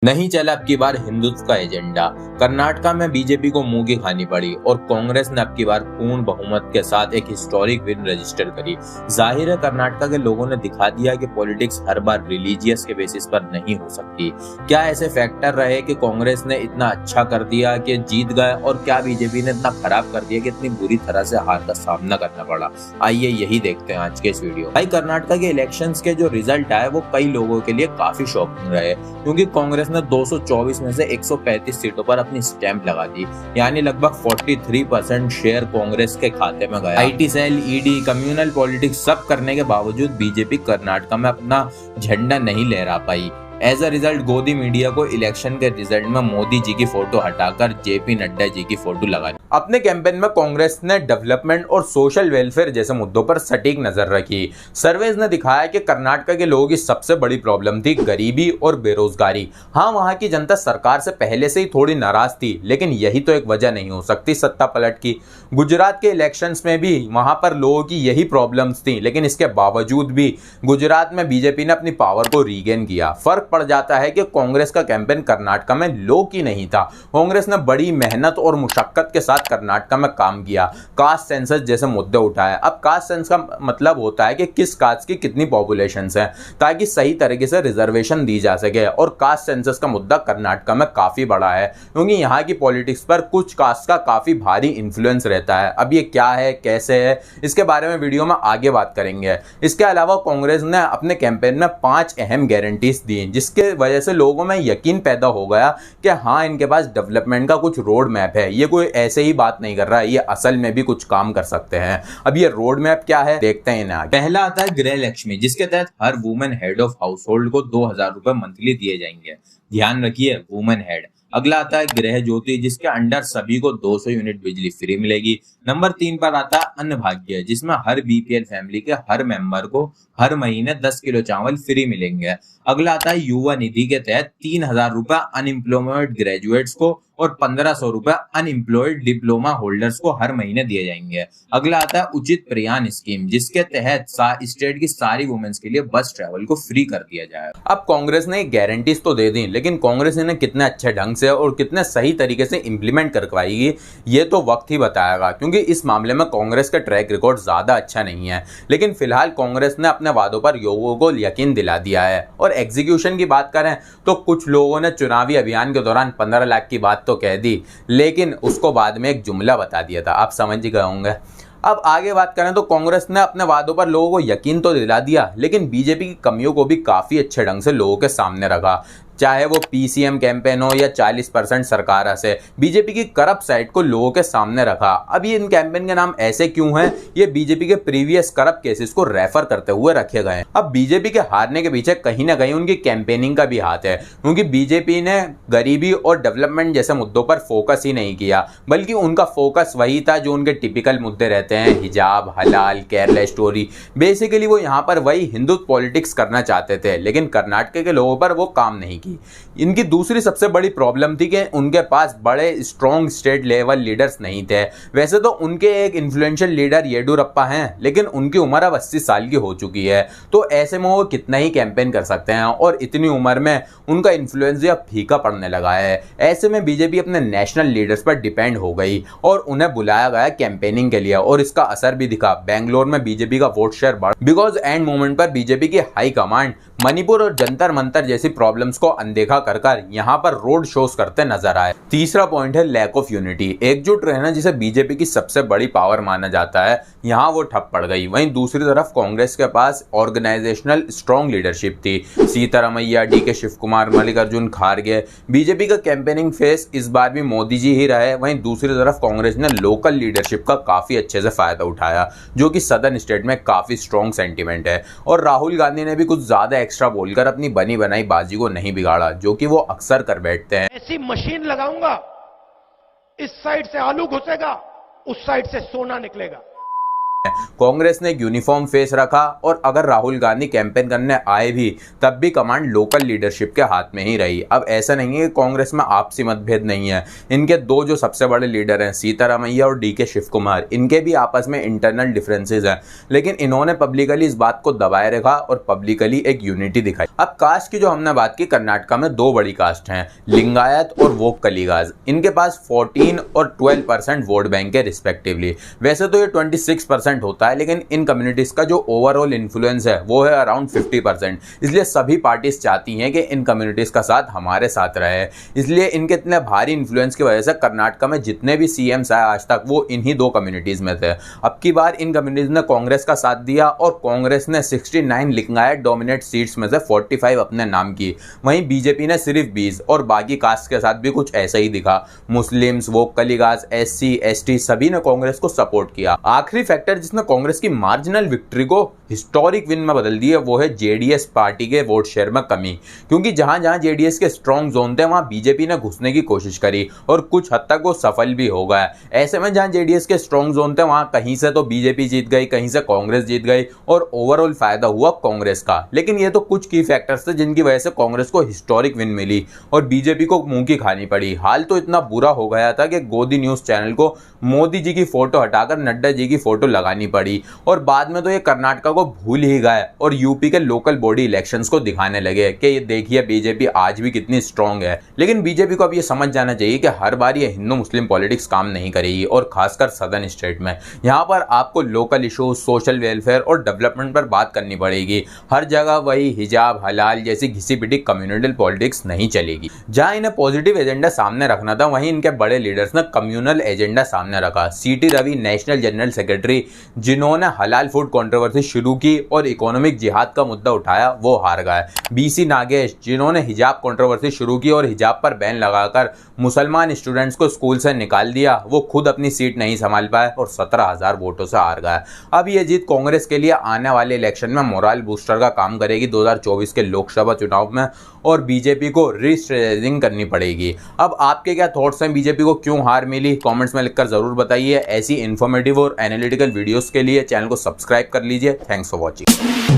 नहीं चला अब की बार हिंदुत्व का एजेंडा। कर्नाटका में बीजेपी को मुंह की खानी पड़ी और कांग्रेस ने अब की बार पूर्ण बहुमत के साथ एक हिस्टोरिक विन रजिस्टर करी। जाहिर है कर्नाटका के लोगों ने दिखा दिया कि पॉलिटिक्स हर बार रिलीजियस के बेसिस पर नहीं हो सकती। क्या ऐसे फैक्टर रहे कि कांग्रेस ने इतना अच्छा कर दिया कि जीत गए, और क्या बीजेपी ने इतना खराब कर दिया कि इतनी बुरी तरह से हार का सामना करना पड़ा? आइए यही देखते हैं आज के इस वीडियो। भाई, कर्नाटका के इलेक्शंस के जो रिजल्ट आए वो कई लोगों के लिए काफी शॉकिंग रहे, क्योंकि कांग्रेस ने 224 में से 135 सीटों पर अपनी स्टैंप लगा दी। यानी लगभग 43% शेयर कांग्रेस के खाते में गया। IT cell, ED, communal politics सब करने के बावजूद बीजेपी कर्नाटका में अपना झंडा नहीं लहरा पाई। एज अ रिजल्ट गोदी मीडिया को इलेक्शन के रिजल्ट में मोदी जी की फोटो हटाकर जेपी नड्डा जी की फोटो लगाई। अपने कैंपेन में कांग्रेस ने डेवलपमेंट और सोशल वेलफेयर जैसे मुद्दों पर सटीक नजर रखी। सर्वेज ने दिखाया कि कर्नाटका के लोगों की सबसे बड़ी प्रॉब्लम थी गरीबी और बेरोजगारी। हाँ, वहां की जनता सरकार से पहले से ही थोड़ी नाराज थी, लेकिन यही तो एक वजह नहीं हो सकती सत्ता पलट की। गुजरात के इलेक्शंस में भी वहां पर लोगों की यही प्रॉब्लम्स थी, लेकिन इसके बावजूद भी गुजरात में बीजेपी ने अपनी पावर को रीगेन किया। फर्क पड़ जाता है कि कांग्रेस का कैंपेन कर्नाटका में लो की नहीं था। कांग्रेस ने बड़ी मेहनत और मुशक्कत के साथ कर्नाटका में काम किया, कास्ट सेंसस जैसे मुद्दे उठाए। अब कास्ट सेंसस का मतलब होता है कि किस कास्ट की कितनी पॉपुलेशन है, ताकि सही तरीके से रिजर्वेशन दी जा सके। और कास्ट सेंसस का मुद्दा कर्नाटका में काफी बड़ा है, क्योंकि यहाँ की पॉलिटिक्स पर कुछ कास्ट का काफी भारी इंफ्लुएंस रहता है। अब ये क्या है, कैसे है, इसके बारे में वीडियो में आगे बात करेंगे। इसके अलावा कांग्रेस ने अपने कैंपेन में 5 अहम गारंटीज दी, जिसके वजह से लोगों में यकीन पैदा हो गया कि हाँ, इनके पास डेवलपमेंट का कुछ रोड मैप है। ये कोई ऐसे ही बात नहीं कर रहा है, ये असल में भी कुछ काम कर सकते हैं। अब ये रोड मैप क्या है, देखते हैं ना। पहला आता है गृह लक्ष्मी, जिसके तहत हर women head of household को 2000 रुपए मंथली दिए जाएंगे। ध्यान रखिए, वुमेन हेड। अगला आता है गृह ज्योति, जिसके अंडर सभी को 200 यूनिट बिजली फ्री मिलेगी। नंबर 3 पर आता है अन्न भाग्य, जिसमें हर बीपीएल फैमिली के हर मेंबर को हर महीने 10 किलो चावल फ्री मिलेंगे। अगला आता है युवा निधि के तहत 3000 रुपए अनएम्प्लॉयमेंट ग्रेजुएट्स को और 1500 रुपए अनएम्प्लॉयड डिप्लोमा होल्डर्स को हर महीने दिए जाएंगे। अगला आता है उचित प्रयाण स्कीम, जिसके तहत स्टेट की सारी वुमेन्स के लिए बस ट्रैवल को फ्री कर दिया जाए। अब कांग्रेस ने गारंटीज तो दे दी, लेकिन कांग्रेस इन्हें कितने अच्छे ढंग से और कितने सही तरीके से इंप्लीमेंट कर पाएगी ये तो वक्त ही बताएगा, क्योंकि इस मामले में कांग्रेस का ट्रैक रिकॉर्ड ज्यादा अच्छा नहीं है। लेकिन फिलहाल कांग्रेस ने अपने वादों पर लोगों को यकीन दिला दिया है। और एग्जीक्यूशन की बात करें तो कुछ लोगों ने चुनावी अभियान के दौरान 15 लाख की बात तो कह दी, लेकिन उसको बाद में एक जुमला बता दिया था, आप समझ गए होंगे। अब आगे बात करें तो कांग्रेस ने अपने वादों पर लोगों को यकीन तो दिला दिया, लेकिन बीजेपी की कमियों को भी काफी अच्छे ढंग से लोगों के सामने रखा। चाहे वो पीसीएम कैंपेन हो या 40% सरकार से, बीजेपी की करप्ट साइड को लोगों के सामने रखा। अब ये इन कैंपेन के नाम ऐसे क्यों हैं? ये बीजेपी के प्रीवियस करप्ट केसेस को रेफर करते हुए रखे गए हैं। अब बीजेपी के हारने के पीछे कहीं ना कहीं उनकी कैंपेनिंग का भी हाथ है, क्योंकि बीजेपी ने गरीबी और डेवलपमेंट जैसे मुद्दों पर फोकस ही नहीं किया, बल्कि उनका फोकस वही था जो उनके टिपिकल मुद्दे रहते हैं, हिजाब, हलाल, केरला स्टोरी। बेसिकली वो यहाँ पर वही हिंदुत्व पॉलिटिक्स करना चाहते थे, लेकिन कर्नाटक के लोगों पर वो काम नहीं की। इनकी दूसरी सबसे बड़ी प्रॉब्लम थी कि उनके पास बड़े स्ट्रॉन्ग स्टेट लेवल लीडर्स नहीं थे। वैसे तो उनके एक इन्फ्लुएंशियल लीडर येडियुरप्पा हैं, लेकिन उनकी उम्र अब 80 साल की हो चुकी है, तो ऐसे में वो कितना ही कैंपेन कर सकते हैं, और इतनी उम्र में उनका इन्फ्लुएंस अब फीका पड़ने लगा है। ऐसे में बीजेपी अपने नेशनल लीडर्स पर डिपेंड हो गई और उन्हें बुलाया गया कैंपेनिंग के लिए, और इसका असर भी दिखा। बेंगलोर में बीजेपी का वोट शेयर बढ़ा, बिकॉज एंड मोमेंट पर बीजेपी की हाई कमांड मणिपुर और जंतर मंतर जैसी प्रॉब्लम्स को अनदेखा कर यहाँ पर रोड शोज करते नजर आए। तीसरा पॉइंट है लैक ऑफ यूनिटी। एकजुट रहना, जिसे बीजेपी की सबसे बड़ी पावर माना जाता है, यहाँ वो ठप पड़ गई। वहीं दूसरी तरफ कांग्रेस के पास ऑर्गेनाइजेशनल स्ट्रॉन्ग लीडरशिप थी, सीतारमैया, डीके शिव कुमार, मल्लिकार्जुन खड़गे। बीजेपी का कैंपेनिंग फेस इस बार भी मोदी जी ही रहे। वहीं दूसरी तरफ कांग्रेस ने लोकल लीडरशिप का काफी अच्छे से फायदा उठाया, जो कि सदर्न स्टेट में काफी स्ट्रॉन्ग सेंटीमेंट है। और राहुल गांधी ने भी कुछ ज्यादा एक्स्ट्रा बोलकर अपनी बनी बनाई बाजी को नहीं बिगाड़ा, जो कि वो अक्सर कर बैठते हैं। ऐसी मशीन लगाऊंगा, इस साइड से आलू घुसेगा, उस साइड से सोना निकलेगा। कांग्रेस ने एक यूनिफॉर्म फेस रखा और अगर राहुल गांधी कैंपेन करने आए भी तब भी कमांड लोकल लीडरशिप के हाथ में ही रही। अब ऐसा नहीं है कि कांग्रेस में आपसी मतभेद नहीं है। इनके दो जो सबसे बड़े लीडर हैं सीतारामैया और डीके शिव कुमार, इनके भी आपस में इंटरनल डिफरेंसेस हैं, लेकिन इन्होंने पब्लिकली इस बात को दबाए रखा और पब्लिकली एक यूनिटी दिखाई। अब कास्ट की जो हमने बात की, कर्नाटका में दो बड़ी कास्ट हैं, लिंगायत और वोक कलिगाज। इनके पास 14 और 12% वोट बैंक है रिस्पेक्टिवली। वैसे तो ये 26% होता है, लेकिन इन कम्युनिटीज का जो ओवरऑल इन्फ्लुएंस है वो है अराउंड 50%। इसलिए सभी पार्टीज चाहती हैं कि इन कम्युनिटीज का साथ हमारे साथ रहे। इसलिए इनके इतने भारी इन्फ्लुएंस की वजह से कर्नाटका में जितने भी सीएम्स आए आज तक वो इन्हीं दो कम्युनिटीज में थे। अब की बार इन कम्युनिटीज ने कांग्रेस का साथ दिया और कांग्रेस ने 69 लिंगायत डोमिनेट सीट्स में से 45 अपने नाम की। वहीं बीजेपी ने सिर्फ 20 और बाकी कास्ट के साथ भी कुछ ऐसा ही दिखा। मुस्लिम्स, वोक कलिगाज, SC, ST सभी ने कांग्रेस को सपोर्ट किया। आखिरी फैक्टर जिसने कांग्रेस की मार्जिनल विक्ट्री को हिस्टोरिक विन में बदल दी है वो है जेडीएस पार्टी के वोट शेयर में कमी। क्योंकि जहां जहां जेडीएस के स्ट्रॉन्ग जोन थे वहां बीजेपी ने घुसने की कोशिश करी और कुछ हद तक वो सफल भी हो गया। ऐसे में जहां जेडीएस के स्ट्रॉन्ग जोन थे वहां कहीं से तो बीजेपी जीत गई, कहीं से कांग्रेस जीत गई और ओवरऑल फायदा हुआ कांग्रेस का। लेकिन ये तो कुछ की फैक्टर्स थे जिनकी वजह से कांग्रेस को हिस्टोरिक विन मिली और बीजेपी को मुंह की खानी पड़ी। हाल तो इतना बुरा हो गया था कि गोदी न्यूज चैनल को मोदी जी की फोटो हटाकर नड्डा जी की फोटो लगानी पड़ी और बाद में तो ये कर्नाटका को भूल ही गए और यूपी के लोकल बॉडी इलेक्शंस को दिखाने लगे कि ये देखिए बीजेपी आज भी कितनी स्ट्रांग है। लेकिन बीजेपी को अब ये समझ जाना चाहिए कि हर बार ये हिंदू मुस्लिम पॉलिटिक्स काम नहीं करेगी और खासकर सदर्न स्टेट में। यहाँ पर आपको लोकल इशूज, सोशल वेलफेयर और डेवलपमेंट पर बात करनी पड़ेगी। हर जगह वही हिजाब, हलाल जैसी घिसी पिटी कम्युनल पॉलिटिक्स नहीं चलेगी। जहां इन्हें पॉजिटिव एजेंडा सामने रखना था वहीं इनके बड़े लीडर्स ने कम्युनल एजेंडा सामने रखा। CT Ravi national general secretary, जिन्होंने हलाल फूड कंट्रोवर्सी शुरू की और इकोनॉमिक जिहाद का मुद्दा उठाया, वो हार गए। BC नागेश, जिन्होंने हिजाब कंट्रोवर्सी शुरू की और हिजाब पर बैन लगाकर मुसलमान स्टूडेंट्स को स्कूल से निकाल दिया, वो खुद अपनी सीट नहीं संभाल पाए और 17,000 वोटों से हार गए। अब ये जीत कांग्रेस के लिए आने वाले इलेक्शन में मोरल बूस्टर का काम करेगी 2024 के लोकसभा चुनाव में और बीजेपी को रीस्ट्रेटेजिंग करनी पड़ेगी। अब आपके क्या थॉट्स हैं, बीजेपी को क्यों हार मिली, कमेंट्स में लिखकर जरूर बताइए। ऐसी इन्फॉर्मेटिव और एनालिटिकल वीडियोस के लिए चैनल को सब्सक्राइब कर लीजिए। Thanks for watching.